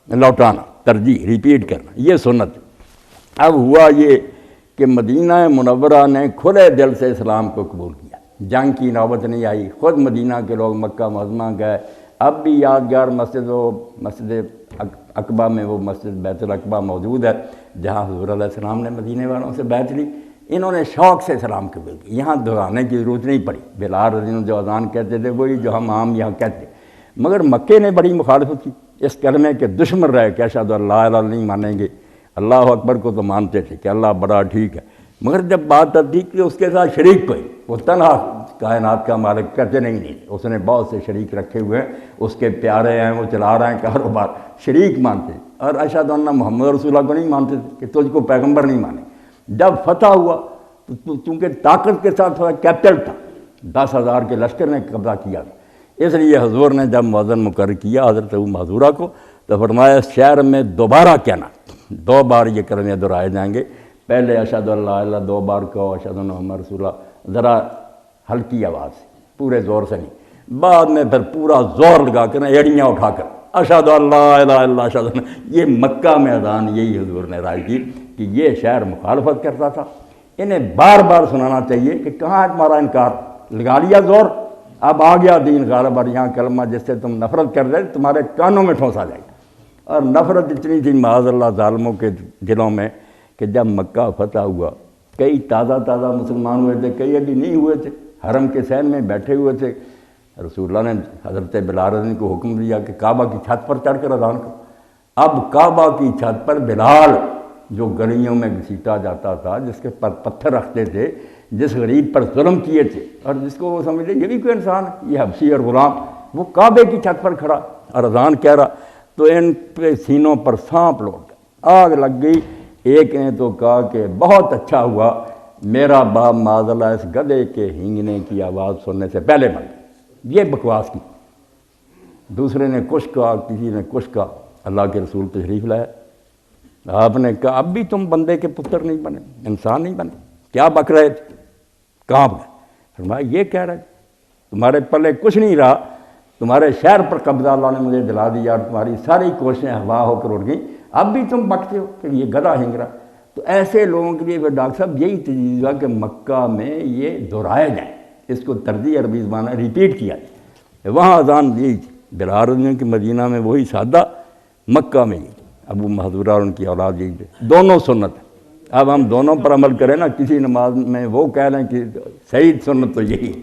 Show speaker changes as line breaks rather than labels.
لوٹانا، ترجیح، ریپیٹ کرنا، یہ سنت ہے۔ اب ہوا یہ کہ مدینہ منورہ نے کھلے دل سے اسلام کو قبول کیا، جنگ کی نوبت نہیں آئی، خود مدینہ کے لوگ مکہ معظمہ گئے۔ اب بھی یادگار مسجد عقبہ میں وہ مسجد بیت العقبہ موجود ہے جہاں حضور علیہ السلام نے مدینے والوں سے بیعت لی۔ انہوں نے شوق سے اسلام قبول کیا، یہاں دہرانے کی ضرورت نہیں پڑی۔ بلال رضی اللہ عنہ جو اذان کہتے تھے وہی جو ہم عام یہاں کہتے، مگر مکے نے بڑی مخالفت کی، اس کلمے کے دشمن رہے کہ اشہد ان لا الہ نہیں مانیں گے۔ اللہ اکبر کو تو مانتے تھے کہ اللہ بڑا ٹھیک ہے، مگر جب بات آتی کہ اس کے ساتھ شریک کوئی، وہ تنہا کائنات کا مالک کہتے نہیں، اس نے بہت سے شریک رکھے ہوئے ہیں، اس کے پیارے ہیں، وہ چلا رہے ہیں کاروبار، شریک مانتے، اور اشہد ان محمد رسول اللہ کو نہیں مانتے کہ تجھ کو پیغمبر نہیں مانے۔ جب فتح ہوا تو چونکہ طاقت کے ساتھ تھوڑا کیپٹل تھا، 10,000 کے لشکر نے قبضہ کیا تھا، اس لیے حضور نے جب مؤذن مقرر کیا حضرت ابو محذورہ کو تو فرمایا شہر میں دوبارہ کہنا، 2 بار یہ کلمے دہرائے جائیں گے، پہلے اشہد ان لا الہ 2 بار کہو، اشہد ان محمد رسول اللہ ذرا ہلکی آواز سے، پورے زور سے نہیں، بعد میں پھر پورا زور لگا کر ایڑیاں اٹھا کر اشہد ان لا الہ الا اللہ اشہد ان۔ یہ مکہ میں اذان یہی حضور نے رائے کی کہ یہ شہر مخالفت کرتا تھا، انہیں بار بار سنانا چاہیے کہ کہاں ہے تمہارا انکار، لگا لیا زور، اب آ گیا دین غالب، اور یہاں کلمہ جس سے تم نفرت کر رہے تمہارے کانوں میں ٹھونسا جائے گا۔ اور نفرت اتنی تھی معاذ اللہ ظالموں کے دلوں میں کہ جب مکہ فتح ہوا، کئی تازہ مسلمان ہوئے تھے، کئی ابھی نہیں ہوئے تھے، حرم کے صحن میں بیٹھے ہوئے تھے، رسول اللہ نے حضرت بلال رضی کو حکم دیا کہ کعبہ کی چھت پر چڑھ کر اذان کرو۔ اب کعبہ کی چھت پر بلال جو گلیوں میں گھسیٹا جاتا تھا، جس کے پر پتھر رکھتے تھے، جس غریب پر ظلم کیے تھے، اور جس کو وہ سمجھتے یہ بھی کوئی انسان ہے، یہ حبشی اور غلام، وہ کعبے کی چھت پر کھڑا اور اذان کہہ رہا، تو ان پہ سینوں پر سانپ لوٹ گیا، آگ لگ گئی۔ ایک نے تو کہا کہ بہت اچھا ہوا میرا باپ معاذ اللہ اس گدھے کے ہینگنے کی آواز سننے سے پہلے مر گیا، یہ بکواس کی۔ دوسرے نے کچھ کہا، کسی نے کچھ کہا، اللہ کے رسول تشریف لائے، آپ نے کہا اب بھی تم بندے کے پتر نہیں بنے، انسان نہیں بنے، کیا بک رہے تھے، کہاں گئے؟ فرمایا یہ کہہ رہے تمہارے پلے کچھ نہیں رہا، تمہارے شہر پر قبضہ اللہ نے مجھے دلا دیا، اور تمہاری ساری کوششیں ہوا ہو کر اڑ گئیں، اب بھی تم بکتے ہو کہ یہ گدھا ہنگ رہا۔ تو ایسے لوگوں کے لیے ڈاکٹر صاحب یہی تجویز ہوا کہ مکہ میں یہ دہرائے جائیں، اس کو ترجیح عربی زبان ریپیٹ کیا جائے۔ وہاں اذان یہی تھی، بلال رضی کہ مدینہ میں وہی سادہ، مکہ میں یہی، ابو محذورہ اور ان کی اولاد یہی تھے، دونوں سنت ہے۔ اب ہم دونوں پر عمل کریں نا، کسی نماز میں وہ کہہ لیں کہ صحیح سنت تو یہی ہے۔